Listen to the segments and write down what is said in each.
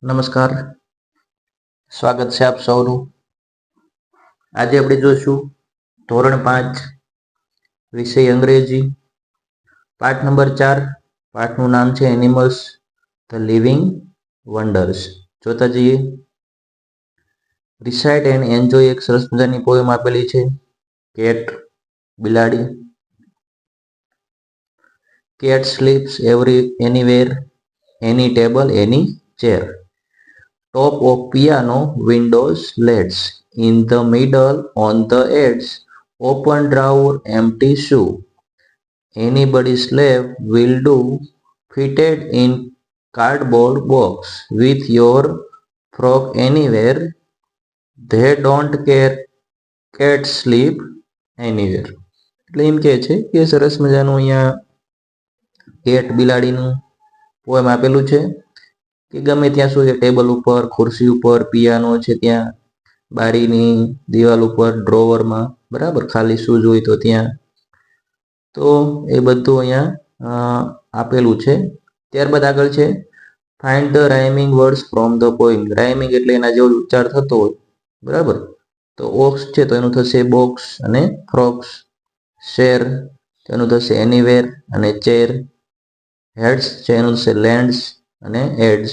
નમસ્કાર, સ્વાગત છે આપ સૌનું. આજે આપણે જોઈશું ધોરણ 5 વિષય અંગ્રેજી પાઠ નંબર 4. પાઠનું નામ છે એનિમલ્સ ધ લિવિંગ વન્ડર્સ. જોતા જઈએ. રિસાઇટ એન્ડ એન્જોય એક સરસ મજાની પોએમ આપેલી છે. કેટ, બિલાડી. Cat sleeps anywhere, any table, any chair. Top of piano, windows, leads. In the middle, on the edge, open drawer, empty shoe. Anybody's slave will do, fitted in cardboard box. With your frock anywhere, they don't care, cats sleep anywhere. એટલે એમ કહે છે કે સરસ મજાનું અહીંયા cat બિલાડીનું poem આપેલું છે કે ગમે ત્યાં શું છે, ટેબલ ઉપર, ખુરશી ઉપર, પિયાનો છે ત્યાં, બારીની દિવાલ ઉપર, ડ્રોવરમાં, બરાબર, ખાલી શૂઝ હોય તો ત્યાં. તો એ બધું અહીંયા આપેલું છે. ત્યારબાદ આગળ છે find the rhyming words from the poem. Rhyming એટલે એના જેવો ઉચ્ચાર થતો હોય, બરાબર. તો ઓક્સ છે તો એનું થશે બોક્સ અને ફ્રોક્સ. શેર તો એનું થશે એનીવેર અને ચેર. હેડ્સ છે એનું થશે લેન્ડ્સ અને એડ્સ.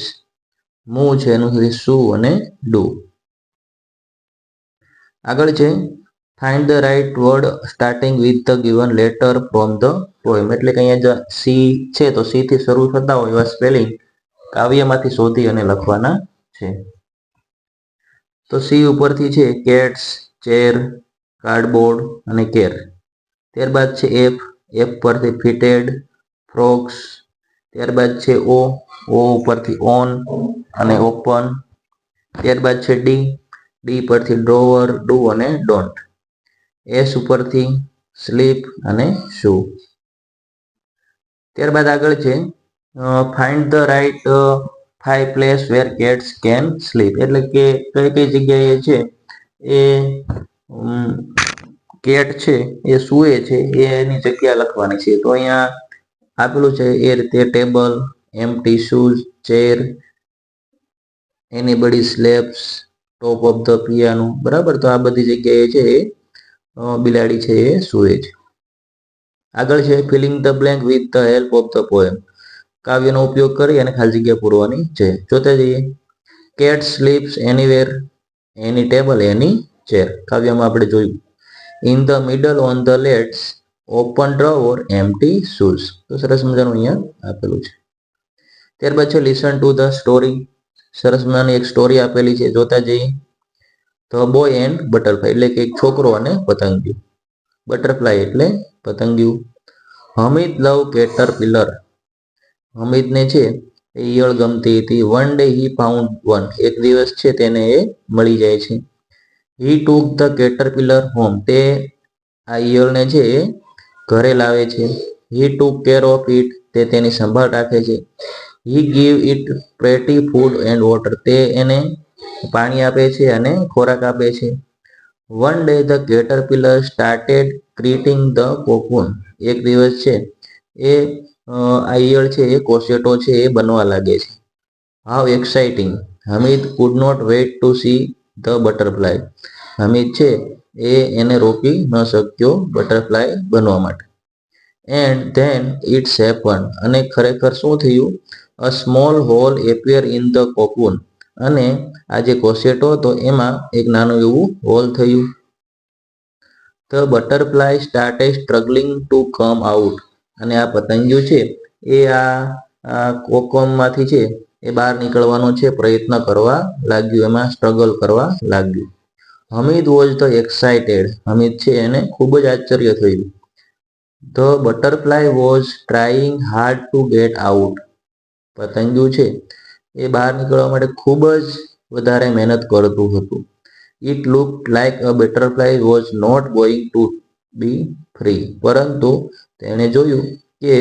મૂવ છે એનું થશે શુ અને ડુ. આગળ છે find the right word starting with the given letter from the poem. એટલે કે અહીંયા સી છે તો સી થી શરૂ થતા હોય એવા સ્પેલિંગ કાવ્યમાંથી શોધી અને લખવાના છે. તો સી ઉપરથી છે કેટ્સ, ચેર, કાર્ડબોર્ડ અને કેર. ત્યારબાદ છે એફ, એફ પરથી ફિટેડ, ફ્રોક્સ. ત્યારબાદ છે ઓ, ઓ ઉપરથી ઓન અને ઓપન. ત્યારબાદ છે ડી, ડી પરથી ડ્રોવર, ડુ અને ડોન્ટ. એસ ઉપરથી સ્લીપ અને શુ. ત્યારબાદ આગળ છે find the right 5 place where cats can sleep. એટલે કે કઈ કઈ જગ્યાએ છે એ કેટ છે એ સૂએ છે એની જગ્યા લખવાની છે. તો અહીંયા આપેલું છે એ રીતે table, empty shoes, chair, anybody's lap, top of the piano, બરાબર. તો આ બધી જગ્યાએ છે એ બિલાડી છે એ સૂએ છે. આગળ છે filling the blank with the help of the poem. કાવ્યનો ઉપયોગ કરી અને ખાલી જગ્યા પૂરવાની છે. જોતા જઈએ. Cat sleeps anywhere, any table, any chair. કાવ્યમાં આપણે જોયું. In the middle on the ledge, open drawer, empty shoes. તો સરસ મજાનું અહીંયા આપેલું છે. ત્યારબાદ છે લિસન ટુ ધ સ્ટોરી. સરસ મજાની એક સ્ટોરી આપેલી છે. જોતા જઈએ. The boy and butterfly. એટલે કે એક છોકરો અને પતંગિયું. બટરફ્લાય એટલે પતંગિયું. હમીદ લવ કેટરપિલર. હમીદને છે એ ઈયળ ગમતી હતી. One day he found one. એક દિવસ છે તેને એ મળી જાય છે. He took the caterpillar home. તે આ ઈયળને છે એ ઘરે લાવે છે. He took care of it. તે તેની સંભાળ રાખે છે. He give it pretty food and water. તે એને પાણી આપે છે અને ખોરાક આપે છે. One day the caterpillar started creating the cocoon. એક દિવસ છે એ આ ઈયળ છે એ કોશેટો છે એ બનવા લાગે છે. How exciting. Hamid could not wait to see the butterfly. Hamid છે એ એને રોકી ન શક્યો બટરફ્લાય બનવા માટે. And then it's happen. અને ખરેખર શું થયું? A small hole appear in the cocoon. અને આ જે કોશેટો હતો એમાં એક નાનું એવું હોલ થયું. The butterfly started struggling to come out. અને આ પતંગિયું છે એ આ કોકોનમાંથી છે એ બહાર નીકળવાનો છે પ્રયત્ન કરવા લાગ્યું, એમાં સ્ટ્રગલ કરવા લાગ્યું. Hamid was the excited. Hamid છે એને ખૂબ જ આશ્ચર્ય થયું. The butterfly was trying hard to get out. પતંગિયું છે એ બહાર નીકળવા માટે ખૂબ જ વધારે મહેનત કરતું હતું. It looked like a butterfly was not going to be free. પરંતુ તેણે જોયું કે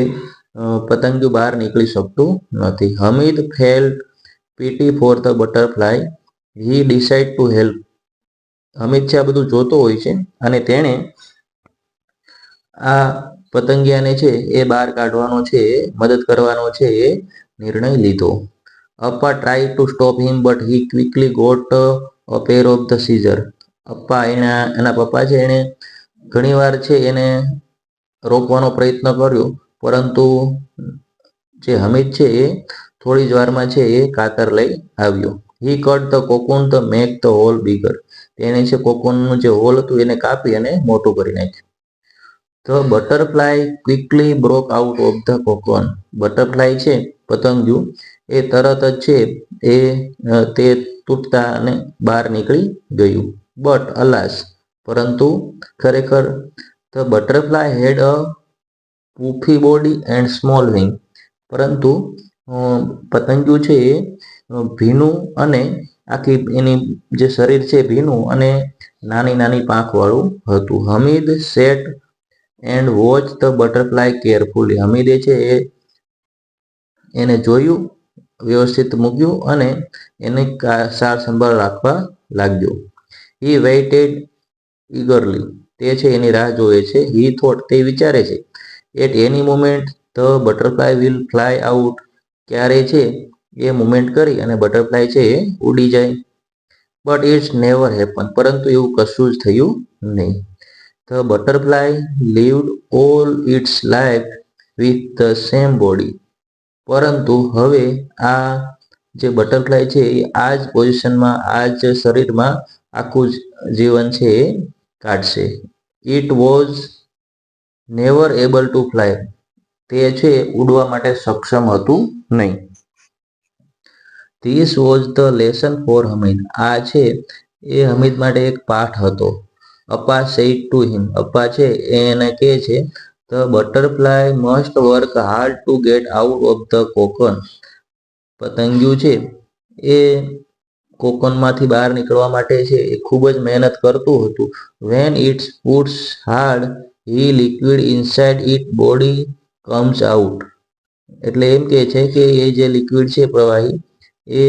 પતંગિયું બહાર નીકળી શકતું નથી. Hamid felt pity for the butterfly. He decide to help. Hamid છે આ બધું જોતો હોય છે અને તેણે આ પતંગિયાને છે એ બહાર કાઢવાનો છે, મદદ કરવાનો છે એ નિર્ણય લીધો. Appa tried to stop him, but he quickly got a pair of the scissors. Appa એના પપ્પા છે એને ઘણીવાર છે એને રોકવાનો પ્રયત્ન કર્યો, પરંતુ જે હમીદ છે એ થોડી જ વારમાં છે એ કાતર લઈ આવ્યો. He cut the cocoon to make the hole bigger. તેને છે કોકોનનું જે હોલ હતું એને કાપી અને મોટું કરી નાખ્યું. The butterfly quickly broke out of the cocoon. Butterfly છે પતંગિયું એ તરત જ છે તે તૂટતા અને બહાર નીકળી ગયું. But alas, પરંતુ ખરેખર the butterfly had a puffy body and small wing. પરંતુ પતંગિયું છે એ ભીનું અને આખી એની જે શરીર છે ભીનું અને નાની નાની પાંખ વાળું હતું. Hamid sat and watch the butterfly carefully. હમીદે છે એને જોયું, વ્યવસ્થિત મૂક્યું અને એને સાર સંભાળ રાખવા લાગ્યો. He waited eagerly. તે છે એની રાહ જોવે છે. He thought. તે વિચારે છે. At any moment the butterfly will fly out. ક્યારે છે એ મુવમેન્ટ કરી અને બટરફ્લાય છે એ ઉડી જાય. But it's never happen. પરંતુ એવું કશું જ થયું નહીં. The butterfly lived all its life with the same body. પરંતુ હવે આ જે બટરફ્લાય છે એ આ જ પોઝિશનમાં આ જ શરીરમાં આખું જીવન છે એ કાઢશે. It was never able to fly. તે છે ઉડવા માટે સક્ષમ હતું નહીં. This was the lesson for Hamid. આ છે એ હમીદ માટે એક પાઠ હતો. Appa said to him. Appa છે એને કહે છે the butterfly must work hard to get out of the cocoon. પતંગિયું છે એ કોકોનમાંથી બહાર નીકળવા માટે છે એ ખૂબ જ મહેનત કરતું હતું. When it puts hard, he liquid inside its body comes out. એટલે એમ કહે છે કે એ જે લિક્વિડ છે પ્રવાહી એ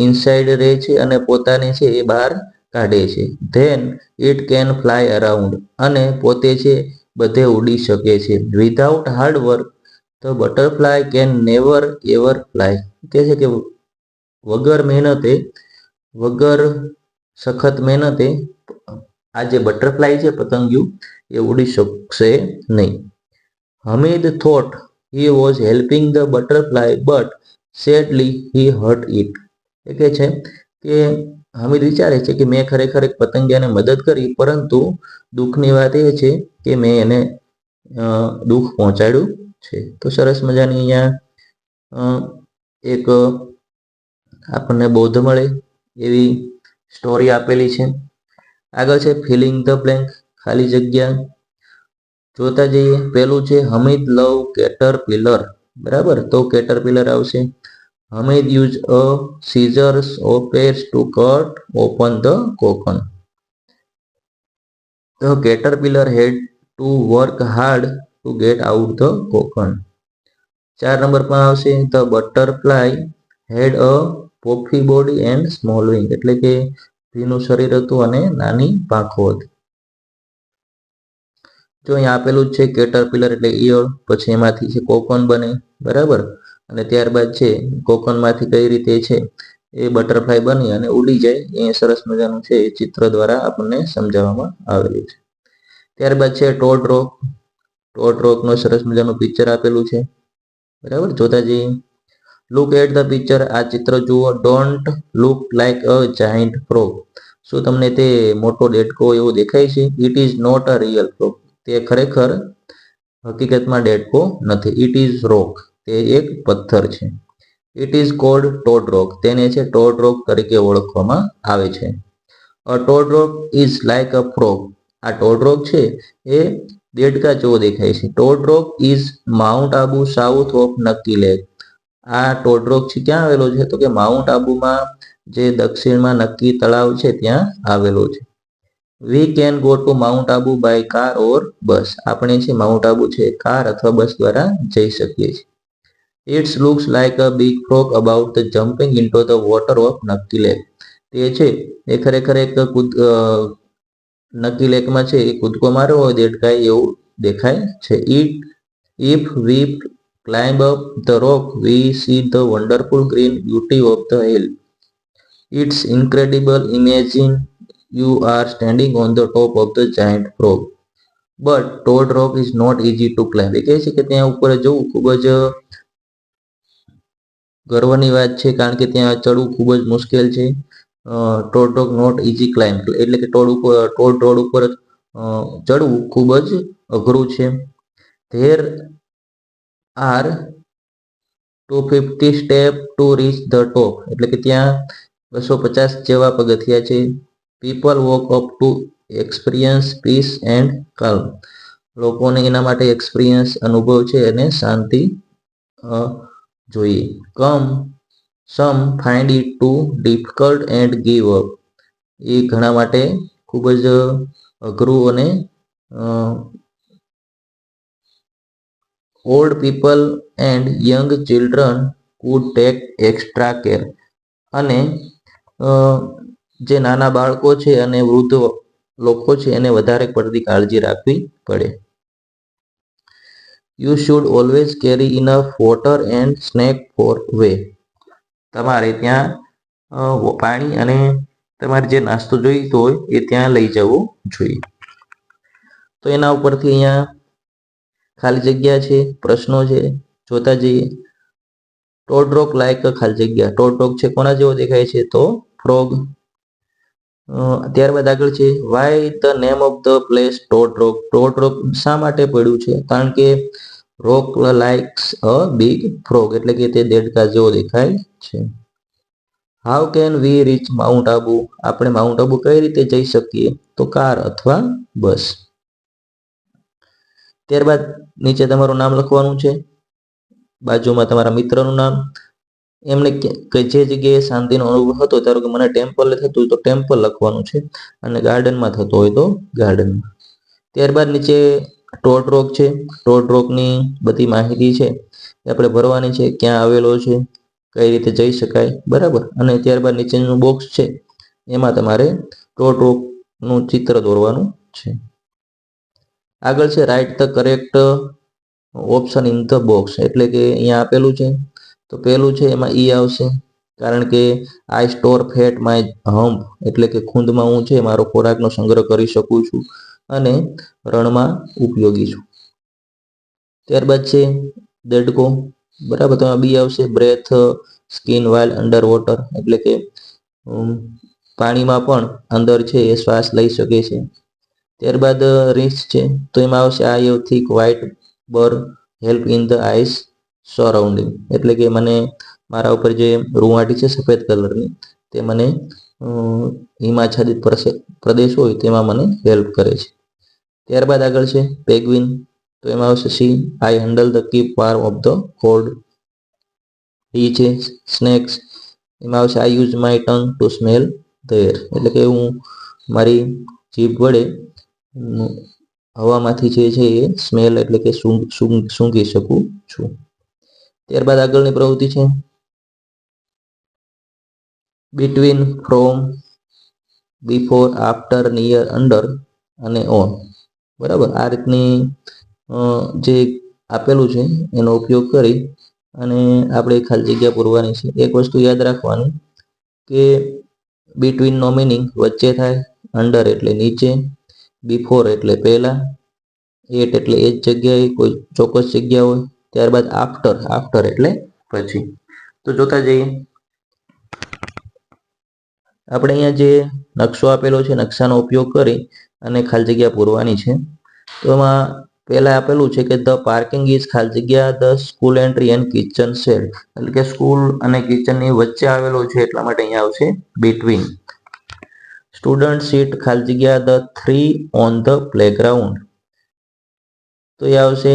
ઇનસાઇડ રહે છે અને પોતાને છે એ બહાર કાઢે છે. Then it can fly around. અને પોતે છે બધે ઉડી શકે છે. Without hard work the butterfly can never ever fly. કહે છે કે વગર મહેનતે, વગર સખત મહેનતે આ જે બટરફ્લાય છે પતંગિયું એ ઉડી શકશે નહીં. Hamid thought he was helping the butterfly but sadly he hurt it. એ કહે છે કે હમીદ વિચારે છે કે મેં ખરેખર એક પતંગિયાને મદદ કરી, પરંતુ દુઃખની વાત એ છે કે મેં એને દુઃખ પહોંચાડ્યું છે. તો સરસ મજાની અહીંયા એક આપણને બોધ મળે એવી સ્ટોરી આપેલી છે. આગળ છે ફિલિંગ ધ બ્લેન્ક, ખાલી જગ્યા. જોતા જઈએ. પેલું છે હમીદ લવ કેટરપિલર. બરાબર, તો કેટરપિલર આવશે. Hamid use a scissors or pears to cut open the cocoon. The caterpillar had to work hard to get out the cocoon. 4 number પર આવશે the butterfly had a puffy body and small wing. એટલે કે ભીનું શરીર હતું અને નાની પાંખો હતી. જો અહીંયા આપેલું જ છે કેટરપિલર એટલે ઈયળ, પછી એમાંથી છે કોકોન બને. બરાબર, અને ત્યારબાદ છે કોકોનમાંથી કઈ રીતે છે એ બટરફ્લાય બની અને ઉડી જાય એ સરસ મજાનું છે એ ચિત્ર દ્વારા આપણને સમજાવવામાં આવેલું છે. ત્યારબાદ છે ટોડ રોક. ટોડ રોકનું સરસ મજાનું પિક્ચર આપેલું છે. બરાબર, જોતા જઈએ. Look at the picture. આ ચિત્ર જુઓ. Don't look like a giant frog. શું તમને તે મોટો દેડકો એવો દેખાય છે? It is not a real frog. તે ખરેખર હકીકતમાં દેડકો નથી. It is rock. તે એક પથ્થર છે. It is called toad rock. તેને છે ટોડ રોક તરીકે ઓળખવામાં આવે છે. A toad rock is like a frog. આ ટોડ રોક છે એ દેડકા જેવો દેખાય છે. Tod rock is mount Abu south of Nakki lake. આ ટોડ રોક છે ક્યાં આવેલો છે? તો કે માઉન્ટ આબુમાં જે દક્ષિણમાં નક્કી તળાવ છે ત્યાં આવેલો છે. We can go to Mount Abu by car or bus. આપણે છે માઉન્ટ આબુ છે કાર અથવા બસ દ્વારા જઈ શકીએ છીએ. It's looks like a big frog about the jumping into the water of Nakki Lake. તે છે એ ખરેખર એક નક્કી લેકમાં છે એ કૂદકો માર્યો હોય દેડકાએ એવું દેખાય છે. If V Climb up the rock, we see the wonderful green beauty of the hill. It's incredible. Imagine you are standing on the top of the giant frog. But Toad Rock is not easy to climb. એ કહે છે કે ત્યાં ઉપર જવું ખૂબ જ ગર્વની વાત છે, કારણ કે ત્યાં ચડવું ખૂબ જ મુશ્કેલ છે. Tod Rock not easy climb, એટલે કે ટોડ રોડ ઉપર ચડવું ખૂબ જ અઘરું છે. There are 250 step to reach the top, એટલે કે ત્યાં 250 જેવા પગથિયા છે. People walk up to experience peace and calm, લોકોને એના માટે એક્સપિરિયન્સ અનુભવ છે અને શાંતિ જોઈએ. Some find it too difficult and give up, એ ઘણા માટે ખૂબ જ અઘરું અને old people and young children could take extra care, અને જે નાના બાળકો છે અને વૃદ્ધ લોકો છે એને વધારે પડતી કાળજી રાખવી પડે. You should always carry enough water and snack for way, તમારે ત્યાં પાણી અને તમારે જે નાસ્તો જોઈતો હોય એ ત્યાં લઈ જવો જોઈએ. તો એના ઉપરથી અહીંયા ખાલી જગ્યા છે, પ્રશ્નો છે, જોતા જઈએ. ટોડ રોક લાઈક ખાલી જગ્યા, ટોડ રોક છે કોના જેવો દેખાય છે? તો ફ્રોગ. ત્યારબાદ આગળ છે why the name of the place toad rock. Toad rock શા માટે પડ્યું છે? કારણ કે rock likes a big frog, એટલે કે તે દેડકા જેવો દેખાય છે. How can we reach Mount Abu, આપણે માઉન્ટ આબુ કઈ રીતે જઈ શકીએ? તો કાર અથવા બસ. ત્યારબાદ નીચે તમારું નામ લખવાનું છે, બાજુમાં તમારા મિત્રનું નામ. એમને જે જગ્યાએ શાંતિનો અનુભવ હતો, ધારો કે મને ટેમ્પલે થતું હોય તો ટેમ્પલ લખવાનું છે, અને ગાર્ડનમાં થતો હોય તો ગાર્ડનમાં. ત્યારબાદ નીચે ટોડ રોક છે, ટોડ રોકની બધી માહિતી છે એ આપણે ભરવાની છે, ક્યાં આવેલો છે, કઈ રીતે જઈ શકાય, બરાબર. અને ત્યારબાદ નીચેનું બોક્સ છે એમાં તમારે ટોડ રોકનું ચિત્ર દોરવાનું છે. આગળ છે write the correct option in the box, એટલે કે અહીંયા આપેલું છે તો પહેલું છે એમાં ઈ આવશે, કારણ કે આઈ સ્ટોર ફેટ માય હમ્પ, એટલે કે ખૂંદમાં હું છે મારો ખોરાકનો સંગ્રહ કરી શકું છું અને રણમાં ઉપયોગી છું. ત્યારબાદ છે દેડકો, બરાબર. તો બી આવશે breathe skin while under water, એટલે કે પાણીમાં પણ અંદર છે એ શ્વાસ લઈ શકે છે. ત્યારબાદ રીચ છે તો એમાં આવશે I have thick white fur help in the ice surrounding, એટલે કે મને મારા ઉપર જે રૂંવાટી છે સફેદ કલરની તે મને હિમાચ્છાદિત પ્રદેશ હોય તેમાં મને હેલ્પ કરે છે. ત્યારબાદ આગળ છે પેગ્વિન, તો એમાં આવશે C I handle the keep warm of the cold. D છે સ્નેક્સ, એમાં આવશે I use my tongue to smell the air, એટલે કે હું મારી જીભ વડે હવામાંથી જે છે એ સ્મેલ, એટલે કે સૂંઘી શકું છું. ત્યારબાદ આગળની પ્રવૃત્તિ છે between, from, before, after, near, under અને ઓન, બરાબર. આ રીતની જે આપેલું છે એનો ઉપયોગ કરી અને આપણે ખાલી જગ્યા પૂરવાની છે. એક વસ્તુ યાદ રાખવાની કે બિટવીનનો મિનિંગ વચ્ચે થાય, અંડર એટલે નીચે, બિફોર એટલે પહેલા, એટ એટલે એ જ જગ્યાએ કોઈ ચોક્કસ જગ્યા હોય, ત્યારબાદ આફ્ટર એટલે પછી. તો જોતા જઈએ. આપણે અહીંયા જે નકશો આપેલો છે નકશાનો ઉપયોગ કરી અને ખાલી જગ્યા પૂરવાની છે. તો એમાં પહેલા આપેલું છે કે ધ પાર્કિંગ ઇઝ ખાલી જગ્યા the school entry and kitchen shed, એટલે કે સ્કૂલ અને કિચનની વચ્ચે આવેલો છે એટલા માટે અહીંયા આવશે બિટવીન. સ્ટુડન્ટ સીટ ખાલી જગ્યા ધ 3 ઓન ધ પ્લેગ્રાઉન્ડ, તો એ આવશે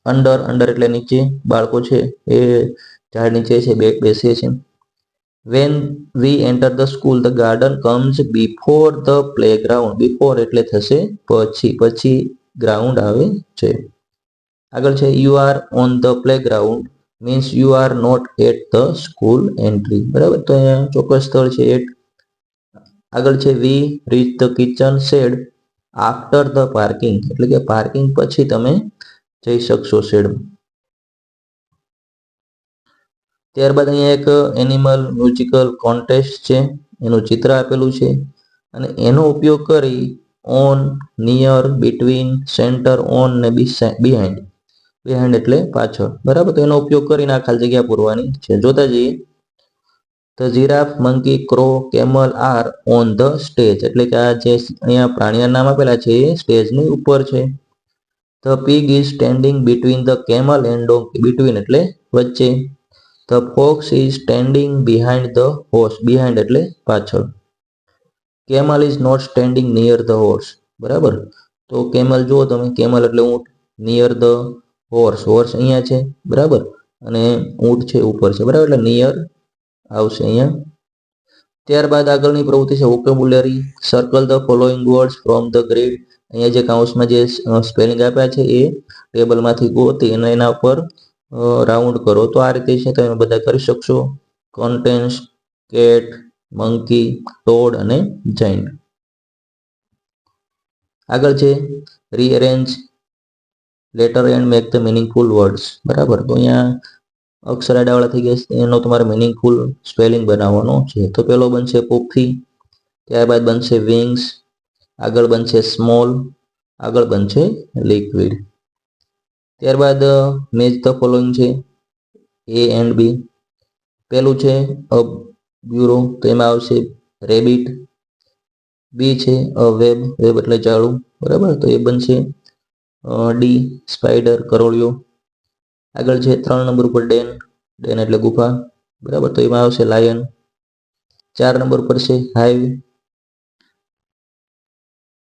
અંડર એટલે નીચે, બાળકો છે એ ઝાડ નીચે છે બેસે છે. When we enter the school the garden comes before the playground, before એટલે થશે પછી ગ્રાઉન્ડ આવે છે. આગળ છે you are on the playground means you are not at the school entry, બરાબર. તો અહીંયા ચોક્કસ સ્થળ છે એટ. આગળ છે we reach the kitchen shed after the parking, એટલે કે પાર્કિંગ પછી તમે જઈ શકશો શેડમાં. ત્યારબાદ અહીંયા એક એનિમલ મ્યુઝિકલ કોન્ટેસ્ટ છે, એનું ચિત્ર આપેલું છે અને એનો ઉપયોગ કરી on, near, between, centre, on ને બિહાઇન્ડ. બિહાઇન્ડ એટલે પાછળ, બરાબર. તો એનો ઉપયોગ કરીને આ ખાલી જગ્યા પૂરવાની છે. જોતા જઈએ. The giraffe, monkey, crow, camel R on the stage, એટલે કે આ જે અહીંયા પ્રાણીના નામ આપેલા છે એ સ્ટેજની ઉપર છે. The pig is standing between the camel and donkey, between એટલે વચ્ચે. The fox is standing behind the horse, behind એટલે પાછળ. Camel is not standing near the horse, બરાબર. તો કેમલ જુઓ તમે, કેમલ એટલે ઊંટ, નિયર ધ હોર્સ, હોર્સ અહીંયા છે, બરાબર, અને ઊંટ છે ઉપર છે, બરાબર, એટલે નિયર આવશે અહીંયા. ત્યારબાદ આગળની પ્રવૃત્તિ છે vocabulary. Circle the following words from the grid. અહીંયા જે કાઉન્સમાં જે સ્પેલિંગ આપ્યા છે એ ટેબલમાંથી ગોતી અને એના ઉપર રાઉન્ડ કરો. તો આ રીતે છે તમે બધા કરી શકશો. કન્ટેન્સ, કેટ, મંકી, ટોડ અને જાયન્ટ. આગળ છે rearrange letter and make the meaningful words, બરાબર. તો અહીંયા અક્ષર આડાવાળા થઈ ગયા છે, એનો તમારે મિનિંગફુલ સ્પેલિંગ બનાવવાનો છે. તો પેલો બનશે પોપી, ત્યારબાદ બનશે વિંગ્સ, આગળ બનશે સ્મોલ, આગળ બનશે લિક્વિડ. ત્યારબાદ મેચ ધ ફોલોઈંગ છે એ એન્ડ બી. પેલું છે અ બ્યુરો, તો એમાં આવશે રેબિટ. બી છે અ વેબ, વેબ એટલે જાળું, બરાબર, તો એ બનશે ડી સ્પાઈડર, કરોળિયો. આગળ છે 3 નંબર ઉપર ડેન, ડેન એટલે ગુફા, બરાબર, તો એમાં આવશે લાયન. 4 નંબર પર છે હાઈવ,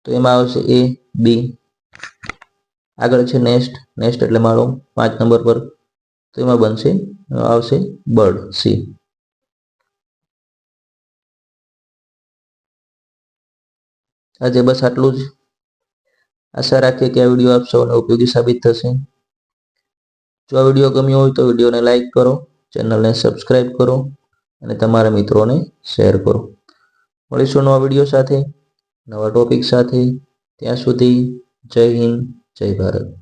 તો એમાં આવશે એ બી. આગળ છે નેસ્ટ, નેસ્ટ એટલે માળો, 5 નંબર પર, તો એમાં બનશે આવશે બર્ડ, સી. આજે બસ આટલું જ. આશા રાખીએ કે આ વિડીયો આપ સૌને ઉપયોગી સાબિત થશે. જો આ વિડીયો ગમ્યો હોય તો વિડીયોને લાઈક કરો, ચેનલને સબસ્ક્રાઈબ કરો અને તમારા મિત્રોને શેર કરો. મળીશું નવા વિડીયો સાથે, નવા ટોપિક સાથે. ત્યાં સુધી જય હિન્દ, જય ભારત.